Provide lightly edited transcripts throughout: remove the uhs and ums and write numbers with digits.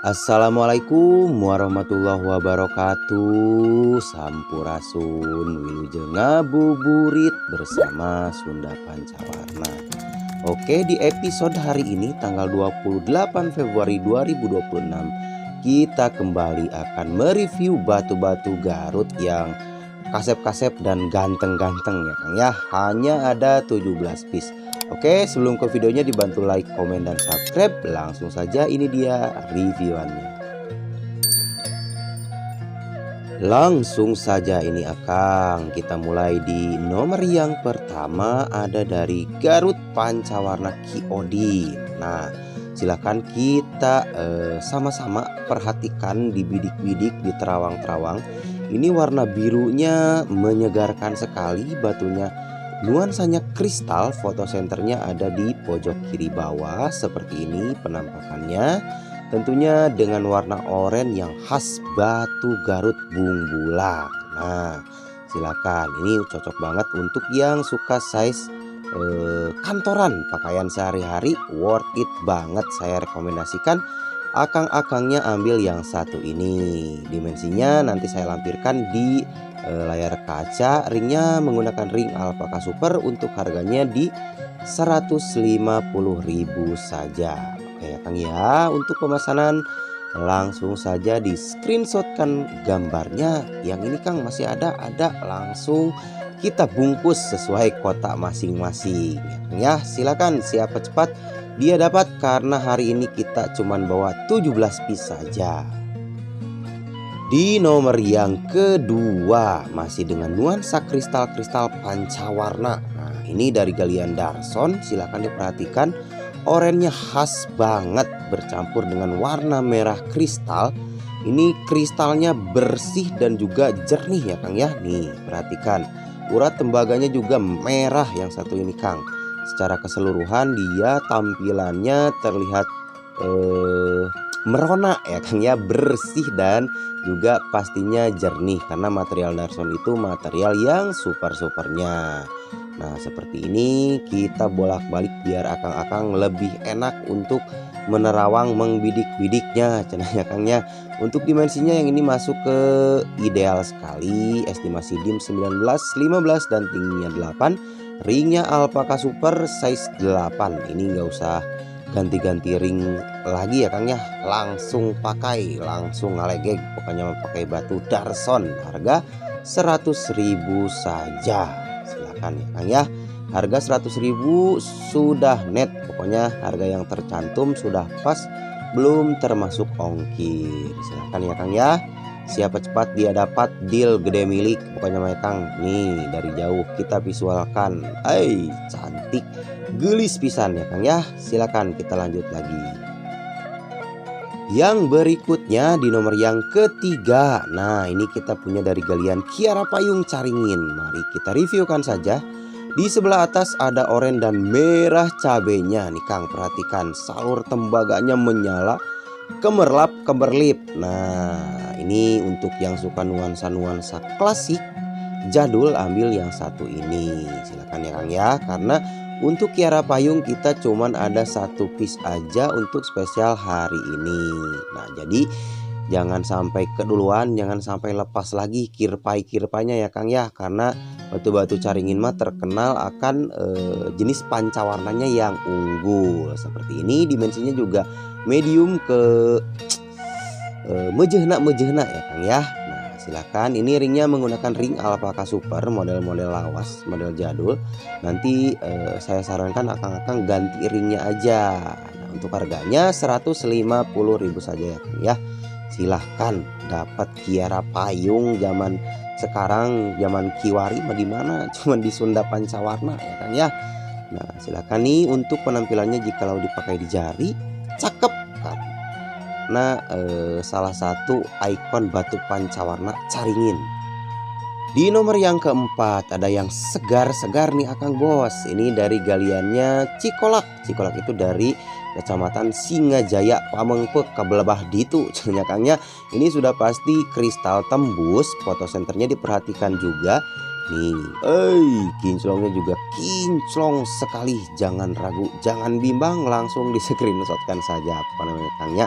Assalamualaikum warahmatullahi wabarakatuh. Sampurasun wilujeng ngabuburit bersama Sunda Pancawarna. Oke, di episode hari ini tanggal 28 Februari 2026 kita kembali akan mereview batu-batu Garut yang kasep-kasep dan ganteng-ganteng ya Kang ya. Hanya ada 17 piece. Oke, sebelum ke videonya dibantu like, komen, dan subscribe. Langsung saja ini dia reviewannya. Langsung saja ini Akang. Kita mulai di nomor yang pertama, ada dari Garut Pancawarna Kiodin. Nah, silakan kita sama-sama perhatikan di bidik-bidik, di terawang-terawang. Ini warna birunya menyegarkan sekali batunya. Nuansanya kristal, fotosenternya ada di pojok kiri bawah seperti ini penampakannya. Tentunya dengan warna oranye yang khas batu Garut Bungbulak. Nah, silakan, ini cocok banget untuk yang suka size kantoran, pakaian sehari-hari, worth it banget. Saya rekomendasikan akang-akangnya ambil yang satu ini. Dimensinya nanti saya lampirkan di layar kaca. Ringnya menggunakan ring Alpaka Super. Untuk harganya di 150.000 saja. Oke ya Kang ya. Untuk pemesanan langsung saja di screenshotkan gambarnya. Yang ini Kang masih ada langsung kita bungkus sesuai kotak masing-masing ya. Silakan, siapa cepat dia dapat, karena hari ini kita cuman bawa 17 piece saja. Di nomor yang kedua masih dengan nuansa kristal-kristal pancawarna. Nah, ini dari galian Darson. Silahkan diperhatikan, oranye khas banget bercampur dengan warna merah kristal. Ini kristalnya bersih dan juga jernih ya Kang ya. Nih perhatikan, urat tembaganya juga merah yang satu ini Kang. Secara keseluruhan dia tampilannya terlihat merona ya Kang ya, bersih dan juga pastinya jernih karena material Darson itu material yang super-supernya. Nah, seperti ini kita bolak-balik biar akang-akang lebih enak untuk menerawang mengbidik-bidiknya cenahnya Kang ya. Untuk dimensinya yang ini masuk ke ideal sekali, estimasi dim 19, 15 dan tingginya 8. Ringnya Alpaka Super size 8. Ini nggak usah ganti-ganti ring lagi ya Kang ya, langsung pakai, langsung ngalegeg, pokoknya pakai batu Darson. Harga 100.000 saja. Silakan ya Kang ya, harga 100.000 sudah net, pokoknya harga yang tercantum sudah pas, belum termasuk ongkir. Silakan ya Kang ya, siapa cepat dia dapat, deal gede milik pokoknya Maya Kang. Nih dari jauh kita visualkan, cantik, gelis pisan ya Kang ya. Silakan kita lanjut lagi. Yang berikutnya di nomor yang ketiga. Nah, ini kita punya dari galian Kiara Payung Caringin. Mari kita reviewkan saja. Di sebelah atas ada oranye dan merah cabenya nih Kang. Perhatikan, salur tembaganya menyala, kemerlap keberlip. Nah, ini untuk yang suka nuansa-nuansa klasik jadul ambil yang satu ini. Silakan ya Kang ya, karena untuk Kiara Payung kita cuman ada satu piece aja untuk spesial hari ini. Nah, jadi jangan sampai keduluan, jangan sampai lepas lagi kirpai-kirpainya ya Kang ya, karena batu-batu Caringin mah terkenal akan jenis pancawarnanya yang unggul seperti ini. Dimensinya juga medium ke mejehna ya Kang ya. Nah, silakan, ini ringnya menggunakan ring Alpaka Super, model-model lawas, model jadul. Nanti saya sarankan akang-akang ganti ringnya aja. Nah, untuk harganya 150.000 saja ya Kang ya. Silahkan dapat Kiara Payung zaman sekarang, zaman Kiwari mah di mana? Cuman di Sunda Pancawarna ya Kang ya. Nah, silakan nih untuk penampilannya jikalau dipakai di jari cakep kan. Nah, salah satu ikon batu pancawarna Caringin. Di nomor yang keempat ada yang segar-segar nih Akang Bos. Ini dari galiannya Cikolak. Cikolak itu dari Kecamatan Singajaya, Pamengpeuk, Kabelebah Ditu cenanya Kangnya. Ini sudah pasti kristal tembus, fotosenternya diperhatikan juga. Nih, kinclongnya juga kinclong sekali. Jangan ragu, jangan bimbang, langsung di screenshotkan saja apa namanya Kangnya.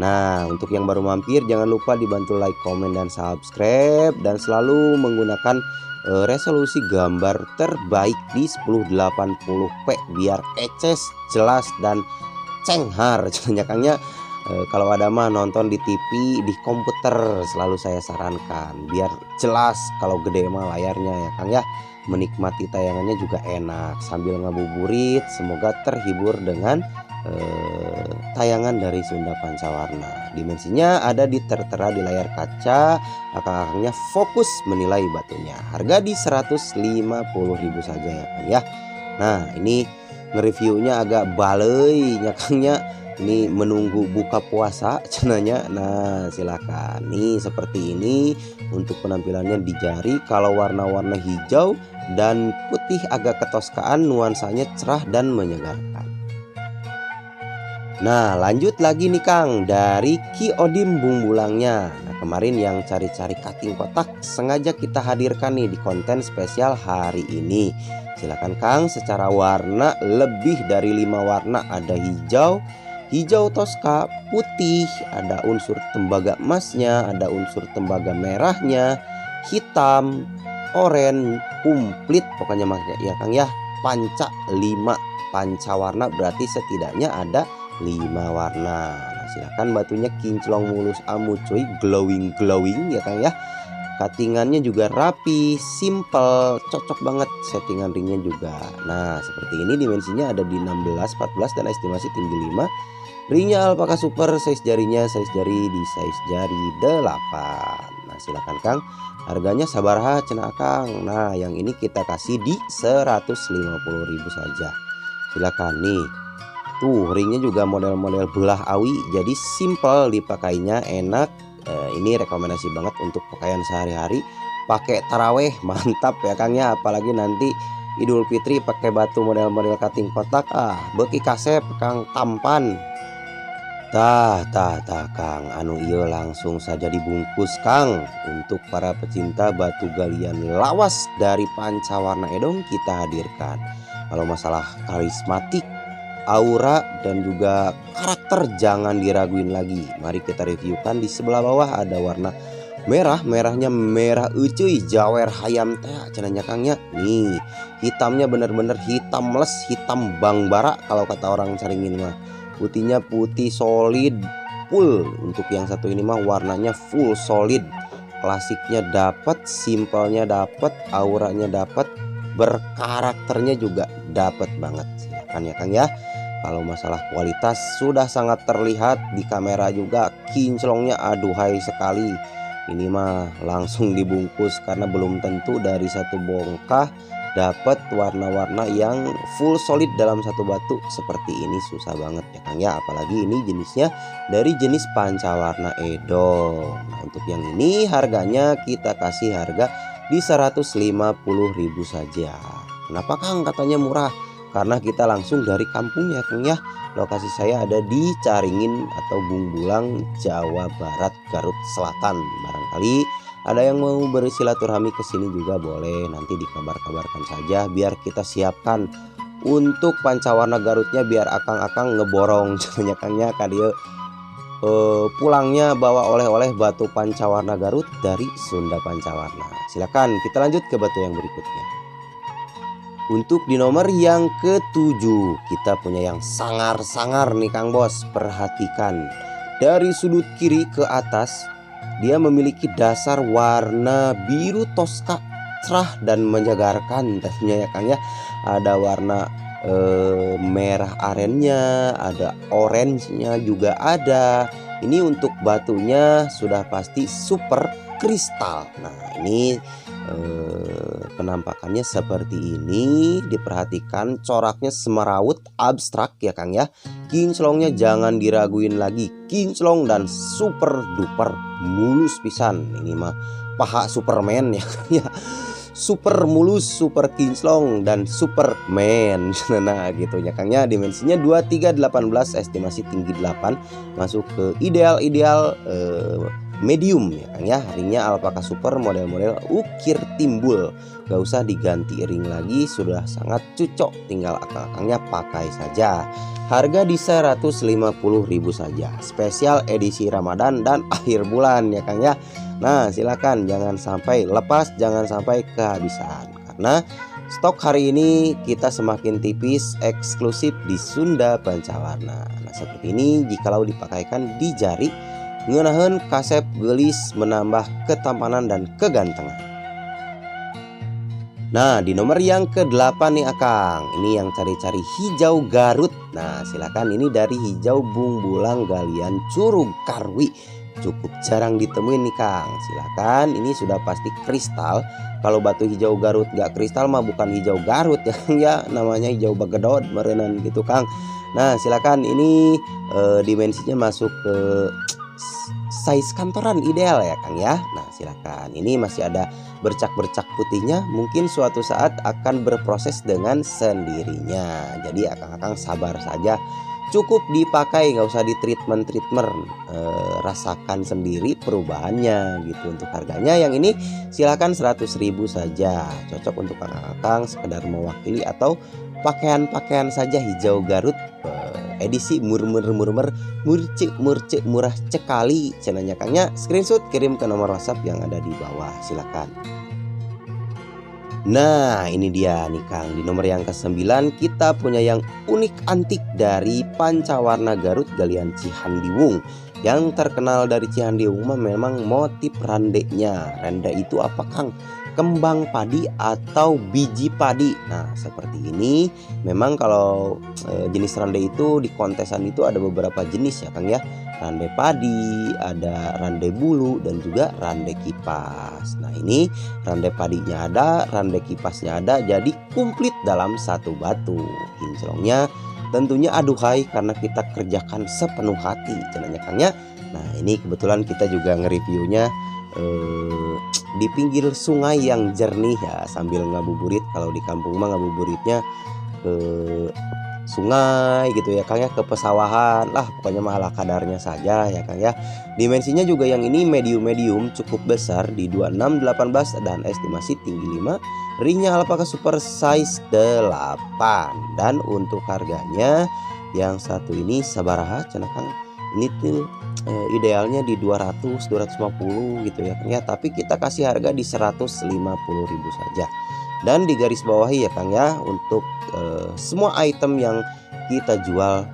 Nah, untuk yang baru mampir jangan lupa dibantu like, komen, dan subscribe, dan selalu menggunakan resolusi gambar terbaik di 1080p biar eces, jelas, dan cenghar. Kangnya kalau ada mah nonton di TV, di komputer selalu saya sarankan biar jelas. Kalau gede mah layarnya ya Kang ya, menikmati tayangannya juga enak sambil ngabuburit. Semoga terhibur dengan tayangan dari Sunda Pancawarna. Dimensinya ada tertera di layar kaca. Akang-akangnya fokus menilai batunya. Harga di 150.000 saja ya Kang ya. Nah, ini nge-reviewnya agak balei nyakangnya. Ini menunggu buka puasa cenanya. Nah, silakan. Nih seperti ini untuk penampilannya di jari. Kalau warna-warna hijau dan putih agak ketoskaan, nuansanya cerah dan menyegarkan. Nah, lanjut lagi nih Kang, dari Ki Odim Bungbulangnya. Nah, kemarin yang cari-cari cutting kotak sengaja kita hadirkan nih di konten spesial hari ini. Silakan Kang, secara warna lebih dari 5 warna. Ada hijau, hijau toska, putih, ada unsur tembaga emasnya, ada unsur tembaga merahnya, hitam, oranye, komplit pokoknya ya Kang ya. Panca 5 pancawarna berarti setidaknya ada 5 warna. Nah, silakan batunya kinclong mulus amu cuy, glowing ya Kang ya. Cuttingannya juga rapi, simple, cocok banget settingan ringnya juga. Nah, seperti ini dimensinya ada di 16, 14, dan estimasi tinggi 5. Ringnya alpaka super, size jarinya size jari di size jari 8. Nah, silakan Kang. Harganya sabaraha cenah Kang. Nah, yang ini kita kasih di 150.000 saja. Silakan nih. Tuh, ringnya juga model-model belah awi, jadi simple dipakainya, enak. Ini rekomendasi banget untuk pakaian sehari-hari. Pakai taraweh mantap ya Kang ya. Apalagi nanti Idul Fitri pakai batu model-model cutting kotak. Beki kasep Kang tampan. Tah Kang, anu iya langsung saja dibungkus Kang. Untuk para pecinta batu galian lawas dari Pancawarna Edong kita hadirkan. Kalau masalah karismatik, aura, dan juga karakter jangan diraguin lagi. Mari kita reviewkan. Di sebelah bawah ada warna merah, merahnya merah ucuy, jawer hayam teh cenanya Kangnya. Nih, hitamnya bener-bener hitam les, hitam bang bara kalau kata orang caringin mah. Putihnya putih solid full. Untuk yang satu ini mah warnanya full solid. Klasiknya dapat, simpelnya dapat, auranya dapat, berkarakternya juga dapat banget. Silakan ya Kang ya. Kalau masalah kualitas sudah sangat terlihat di kamera juga, kinclongnya aduhai sekali. Ini mah langsung dibungkus karena belum tentu dari satu bongkah dapat warna-warna yang full solid dalam satu batu seperti ini, susah banget ya Kang ya. Apalagi ini jenisnya dari jenis Pancawarna Edong. Nah, untuk yang ini harganya kita kasih harga di 150.000 saja. Kenapa Kang katanya murah? Karena kita langsung dari kampung ya Kang ya. Lokasi saya ada di Caringin atau Bungbulang, Jawa Barat, Garut Selatan. Barangkali ada yang mau bersilaturahmi ke sini juga boleh, nanti dikabar-kabarkan saja biar kita siapkan untuk Pancawarna Garutnya, biar akang-akang ngeborong cenanya Kangnya kadia pulangnya bawa oleh-oleh batu Pancawarna Garut dari Sunda Pancawarna. Silakan kita lanjut ke batu yang berikutnya. Untuk di nomor yang ke-7 kita punya yang sangar-sangar nih Kang Bos. Perhatikan dari sudut kiri ke atas, dia memiliki dasar warna biru toska, cerah dan menyegarkan tentunya ya Kang ya. Ada warna merah arennya, ada orange-nya juga ada. Ini untuk batunya sudah pasti super kristal. Nah, ini penampakannya seperti ini. Diperhatikan coraknya semerawut abstrak ya Kang ya. Kinclongnya jangan diraguin lagi, kinclong dan super duper mulus pisan. Ini mah paha Superman ya Kang ya. Super mulus, super kinclong, dan Superman. Nah gitu ya Kang ya. Dimensinya 23, 18, estimasi tinggi 8. Masuk ke ideal medium ya Kang ya. Ringnya Alpaka Super model-model ukir timbul, gak usah diganti ring lagi, sudah sangat cocok, tinggal akang-akangnya pakai saja. Harga di 150.000 saja, spesial edisi Ramadan dan akhir bulan ya Kang ya. Nah silakan, jangan sampai lepas, jangan sampai kehabisan, karena stok hari ini kita semakin tipis, eksklusif di Sunda Pancawarna. Nah seperti ini jikalau dipakaikan di jari, ngeunaheun kasep gelis, menambah ketampanan dan kegantengan. Nah di nomor yang ke-8 nih Akang, ini yang cari-cari hijau Garut. Nah silakan, ini dari hijau bungbulang galian Curug Karwi, cukup jarang ditemuin nih Kang. Silakan, ini sudah pasti kristal. Kalau batu hijau Garut nggak kristal mah bukan hijau Garut ya Kang ya, namanya hijau bagedot merenan gitu Kang. Nah silakan, ini dimensinya masuk ke size kantoran ideal ya Kang ya. Nah silakan, ini masih ada bercak-bercak putihnya, mungkin suatu saat akan berproses dengan sendirinya. Jadi akang-akang sabar saja, cukup dipakai, nggak usah di treatment, rasakan sendiri perubahannya gitu. Untuk harganya yang ini silakan 100.000 saja, cocok untuk akang-akang sekedar mewakili atau pakaian-pakaian saja hijau Garut edisi murmer murah cekali cenanya Kangnya. Screenshot kirim ke nomor WhatsApp yang ada di bawah, silakan. Nah ini dia nih Kang, di nomor yang ke-9 kita punya yang unik antik dari Pancawarna Garut galian Cihandiwung. Yang terkenal dari Cihandiwung mah memang motif randenya. Randa itu apa Kang? Kembang padi atau biji padi. Nah seperti ini. Memang kalau jenis rande itu di kontesan itu ada beberapa jenis ya Kang ya. Rande padi, ada rande bulu, dan juga rande kipas. Nah ini rande padinya ada, rande kipasnya ada, jadi komplit dalam satu batu. Kinclongnya tentunya aduhai karena kita kerjakan sepenuh hati cenanya Kang ya. Nah ini kebetulan kita juga nge-reviewnya di pinggir sungai yang jernih ya, sambil ngabuburit. Kalau di kampung mah ngabuburitnya ke sungai gitu ya Kang ya, ke pesawahan lah, pokoknya mah ala kadarnya saja ya Kang ya. Dimensinya juga yang ini medium cukup besar di 26, 18 dan estimasi tinggi 5. Ringnya Alpaka Super size 8. Dan untuk harganya yang satu ini sabaraha cenah Kang, ini tuh idealnya di 200, 250 gitu ya Kang ya, tapi kita kasih harga di 150.000 saja. Dan di garis bawahi ya Kang ya, untuk semua item yang kita jual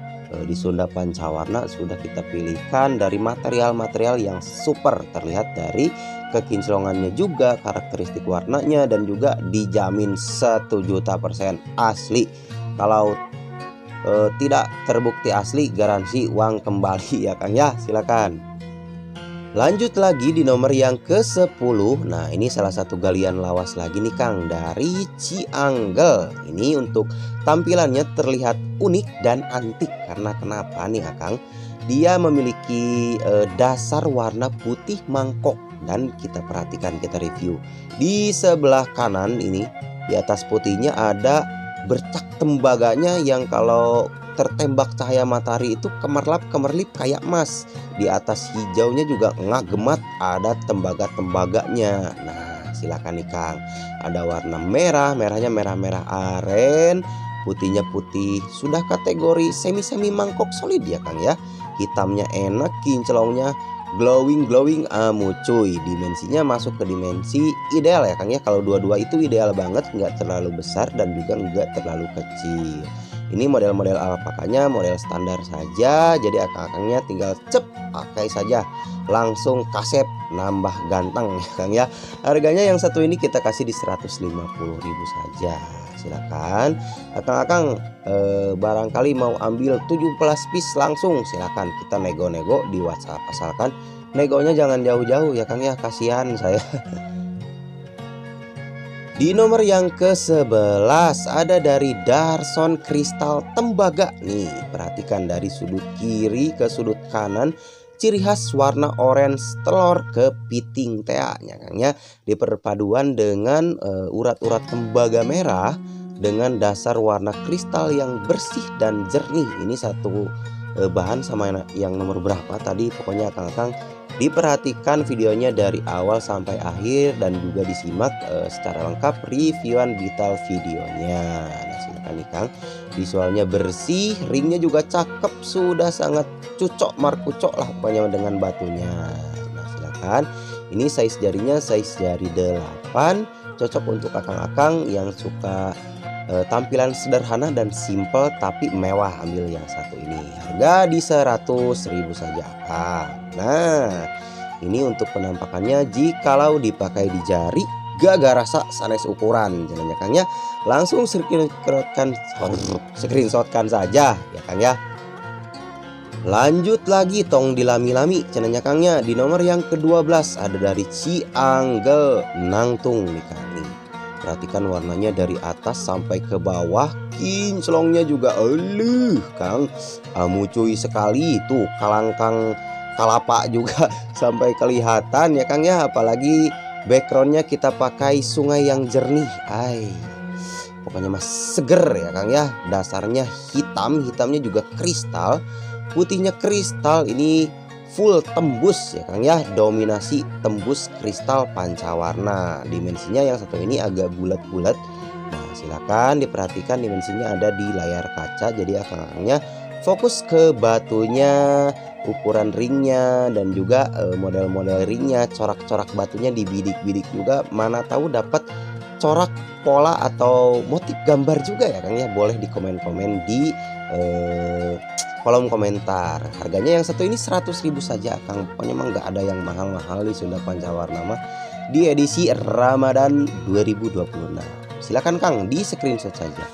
di Sunda Pancawarna sudah kita pilihkan dari material-material yang super, terlihat dari kekinclongannya juga, karakteristik warnanya, dan juga dijamin 1.000.000% asli. Kalau tidak terbukti asli, garansi uang kembali ya Kang ya. Silakan. Lanjut lagi di nomor yang ke-10. Nah ini salah satu galian lawas lagi nih Kang, dari Cianggel. Ini untuk tampilannya terlihat unik dan antik. Karena kenapa nih Kang? Dia memiliki dasar warna putih mangkok. Dan kita perhatikan, kita review di sebelah kanan ini, di atas putihnya ada bercak tembaganya yang kalau tertembak cahaya matahari itu kemerlap-kemerlip kayak emas. Di atas hijaunya juga ngagemat, ada tembaga-tembaganya. Nah silakan nih Kang, ada warna merah, merahnya merah-merah aren, putihnya putih sudah kategori semi-semi mangkok solid ya Kang ya. Hitamnya enak, kinclongnya glowing cuy. Dimensinya masuk ke dimensi ideal ya Kang ya. Kalau dua-dua itu ideal banget, nggak terlalu besar dan juga nggak terlalu kecil. Ini model-model alpakanya model standar saja, jadi akang-akangnya tinggal pakai saja, langsung kasep, nambah ganteng ya Kang ya. Harganya yang satu ini kita kasih di 150.000 saja. Silakan akang-akang barangkali mau ambil 17 piece langsung, silakan kita nego-nego di WhatsApp, asalkan negonya jangan jauh-jauh ya Kang ya, kasihan saya. Di nomor yang ke-11 ada dari Darson Kristal Tembaga. Nih perhatikan dari sudut kiri ke sudut kanan, ciri khas warna orange telur kepiting teanya Kang ya, di perpaduan dengan urat-urat tembaga merah dengan dasar warna kristal yang bersih dan jernih. Ini satu bahan sama yang nomor berapa tadi, pokoknya akang-akang Diperhatikan videonya dari awal sampai akhir dan juga disimak secara lengkap reviewan detail videonya. Nah, silakan nih Kang. Visualnya bersih, ringnya juga cakep, sudah sangat cucok markucok lah pokoknya dengan batunya. Nah, silakan. Ini size jarinya size jari 8, cocok untuk akang-akang yang suka tampilan sederhana dan simple tapi mewah. Ambil yang satu ini, harga di 100.000 saja Kang. Nah, ini untuk penampakannya jikalau dipakai di jari gak rasa sanes ukuran jalannya Kang ya. Langsung screenshotkan saja ya Kang ya. Lanjut lagi tong dilami-lami cenanya Kangnya. Di nomor yang ke-12 ada dari Cianggel Nangtung nih Kang nih. Perhatikan warnanya dari atas sampai ke bawah, kinclongnya juga Kang amucuy sekali tuh, kalangkang kalapa juga sampai kelihatan ya Kang ya. Apalagi backgroundnya kita pakai sungai yang jernih, pokoknya mas seger ya Kang ya. Dasarnya hitamnya juga kristal, putihnya kristal, ini full tembus ya Kang ya, dominasi tembus kristal pancawarna. Dimensinya yang satu ini agak bulat-bulat. Nah, silakan diperhatikan dimensinya ada di layar kaca, jadi akang-akangnya fokus ke batunya, ukuran ringnya, dan juga model-model ringnya, corak-corak batunya dibidik-bidik juga. Mana tahu dapat corak pola atau motif gambar juga ya Kang ya. Boleh di komen-komen di kolom komentar. Harganya yang satu ini 100.000 saja Kang. Pokoknya emang nggak ada yang mahal-mahal di Sunda Pancawarna mah di edisi Ramadan 2026. Silakan Kang di screenshot saja.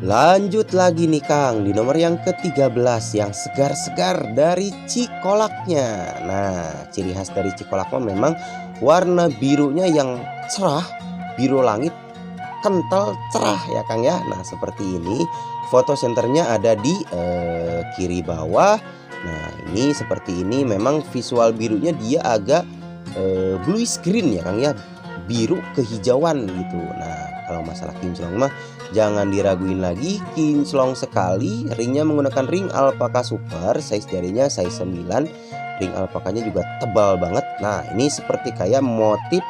Lanjut lagi nih Kang, di nomor yang ke-13 yang segar-segar dari Cikolaknya. Nah, ciri khas dari Cikolak memang warna birunya yang cerah, biru langit kental cerah ya Kang ya. Nah, seperti ini. Foto senternya ada di kiri bawah. Nah, ini seperti ini. Memang visual birunya dia agak bluish green ya Kang ya, biru kehijauan gitu. Nah, kalau masalah kinclong mah jangan diraguin lagi, kinclong sekali. Ringnya menggunakan ring alpaka super, size jarinya size 9. Ring alpakanya juga tebal banget. Nah, ini seperti kayak motif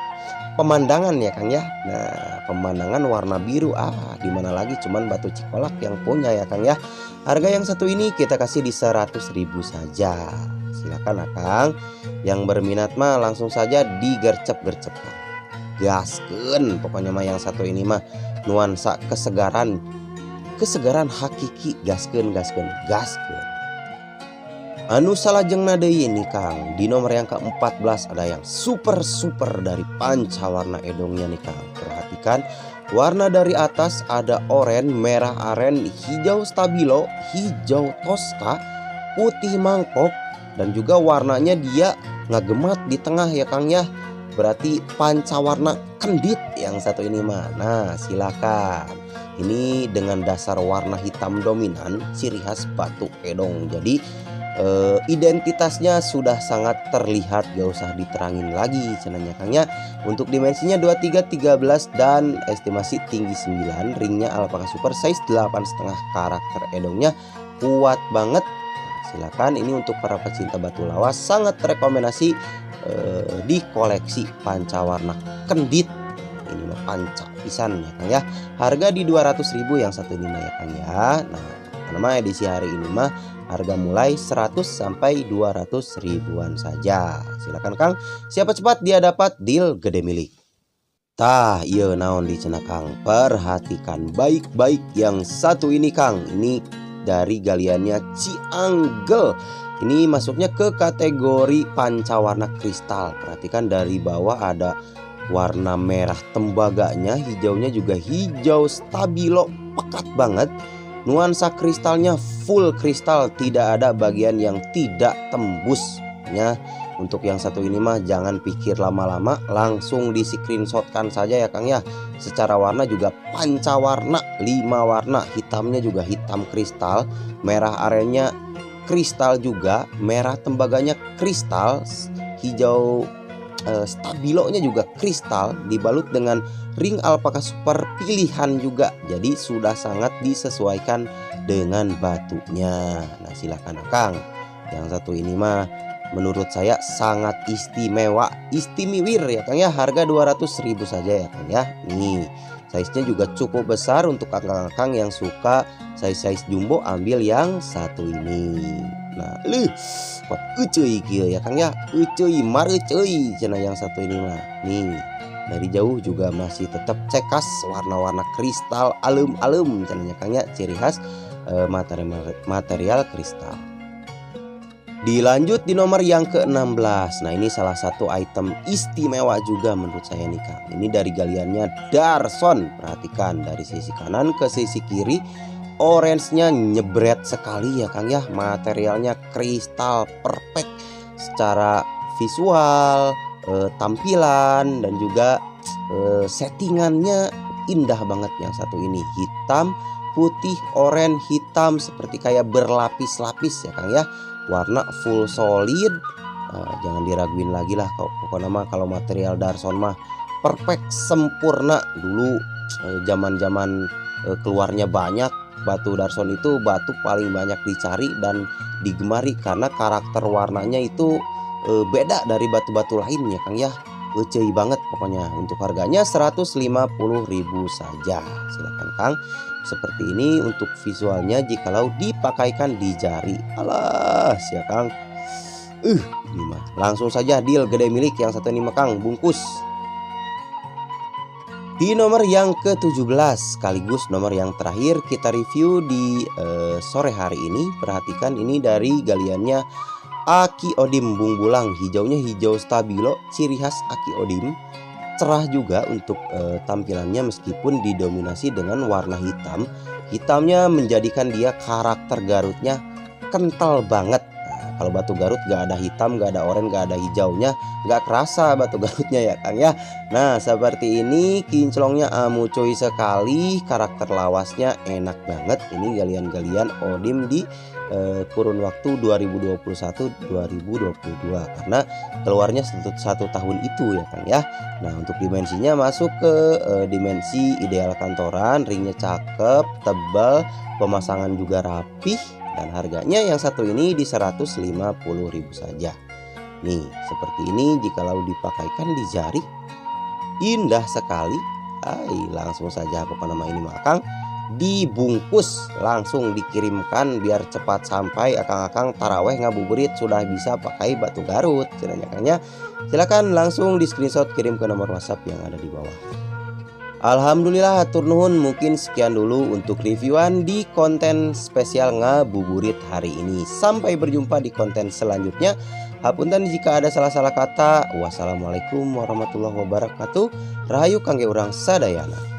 pemandangan ya Kang ya. Nah, pemandangan warna biru, dimana lagi cuman Batu Cikolak yang punya ya Kang ya. Harga yang satu ini kita kasih di 100.000 saja. Silakan Kang, yang berminat mah langsung saja digercep-gercep Kang. Gaskeun pokoknya mah yang satu ini mah nuansa kesegaran hakiki. Gaskeun. Anu salajeng deui ini Kang, di nomor yang ke-14 ada yang super dari Pancawarna Edongnya nih Kang. Perhatikan warna dari atas ada oranye, merah aren, hijau stabilo, hijau toska, putih mangkok, dan juga warnanya dia ngagemat di tengah ya Kang ya. Berarti Pancawarna kendit yang satu ini mah. Nah, silakan. Ini dengan dasar warna hitam dominan, ciri khas Batu Edong. Jadi identitasnya sudah sangat terlihat, gak usah diterangin lagi cenanya Kangnya. Untuk dimensinya 23, 13 dan estimasi tinggi 9. Ringnya alpaka super size 8,5. Karakter edongnya kuat banget. Silakan, ini untuk para pecinta batu lawas sangat rekomendasi di koleksi Pancawarna kendit. Ini mah panca pisan ya Kang ya. Harga di 200.000 yang satu ini mah ya Kang ya. Nah, karena edisi hari ini mah harga mulai 100 sampai 200 ribuan saja. Silakan Kang, siapa cepat dia dapat deal gede milik. Tah, iya naon di cenah Kang. Perhatikan baik-baik yang satu ini Kang. Ini dari galiannya Cianggel. Ini masuknya ke kategori pancawarna kristal. Perhatikan dari bawah ada warna merah tembaganya, hijaunya juga hijau stabilo, pekat banget. Nuansa kristalnya full kristal, tidak ada bagian yang tidak tembus. Ya, untuk yang satu ini mah jangan pikir lama-lama, langsung di screenshotkan saja ya Kang ya. Secara warna juga pancawarna 5 warna, hitamnya juga hitam kristal, merah arennya kristal juga, merah tembaganya kristal, hijau stabilonya juga kristal, dibalut dengan ring alpaka super pilihan juga. Jadi sudah sangat disesuaikan dengan batunya. Nah, silakan Kang. Yang satu ini mah menurut saya sangat istimewir ya Kang ya. Harga 200.000 saja ya Kang ya. Nih, size-nya juga cukup besar untuk akang-akang yang suka size jumbo, ambil yang satu ini. Nah, pot ucuy kieu ya Kang ya. Ucuy mareuceuy cenah yang satu ini mah. Nih, dari jauh juga masih tetap cekas, warna-warna kristal alum-alum cenanya Kang ya, ciri khas material kristal. Dilanjut di nomor yang ke-16. Nah, ini salah satu item istimewa juga menurut saya nih Kang. Ini dari galiannya Darson. Perhatikan dari sisi kanan ke sisi kiri, orange-nya nyebret sekali ya Kang ya. Materialnya kristal perfect secara visual, tampilan, dan juga settingannya indah banget yang satu ini. Hitam, putih, oranye, hitam, seperti kayak berlapis-lapis ya Kang ya. Warna full solid, jangan diraguin lagi lah pokoknya mah kalau material Darson mah perfect, sempurna. Dulu zaman-zaman keluarnya banyak batu Darson, itu batu paling banyak dicari dan digemari karena karakter warnanya itu beda dari batu-batu lain ya Kang ya. Ecei banget pokoknya. Untuk harganya 150.000 saja. Silakan Kang. Seperti ini untuk visualnya jikalau dipakaikan di jari. Alah ya Kang. Ini mah langsung saja deal gede milik yang satu ini mah Kang, bungkus. Di nomor yang ke-17 sekaligus nomor yang terakhir kita review di sore hari ini. Perhatikan ini dari galiannya Aki Odim Bung Bulang. Hijaunya hijau stabilo, ciri khas Aki Odim. Cerah juga untuk tampilannya meskipun didominasi dengan warna hitam. Hitamnya menjadikan dia karakter Garutnya kental banget. Kalau batu Garut gak ada hitam, gak ada oranye, gak ada hijaunya, gak kerasa batu Garutnya ya Kang ya. Nah, seperti ini kinclongnya amucoy sekali, karakter lawasnya enak banget. Ini galian-galian Odim di kurun waktu 2021-2022 karena keluarnya satu tahun itu ya Kang ya. Nah, untuk dimensinya masuk ke dimensi ideal kantoran, ringnya cakep, tebal, pemasangan juga rapih. Dan harganya yang satu ini di 150.000 saja. Nih, seperti ini jikalau dipakaikan di jari indah sekali. Langsung saja pokoknya nama ini Akang dibungkus, langsung dikirimkan biar cepat sampai. Akang-akang taraweh ngabuburit sudah bisa pakai batu Garut cenanya. Silakan langsung di screenshot, kirim ke nomor WhatsApp yang ada di bawah. Alhamdulillah hatur nuhun, mungkin sekian dulu untuk reviewan di konten spesial ngabuburit hari ini. Sampai berjumpa di konten selanjutnya. Hapunten jika ada salah-salah kata. Wassalamualaikum warahmatullahi wabarakatuh. Rahayu kangge urang sadayana.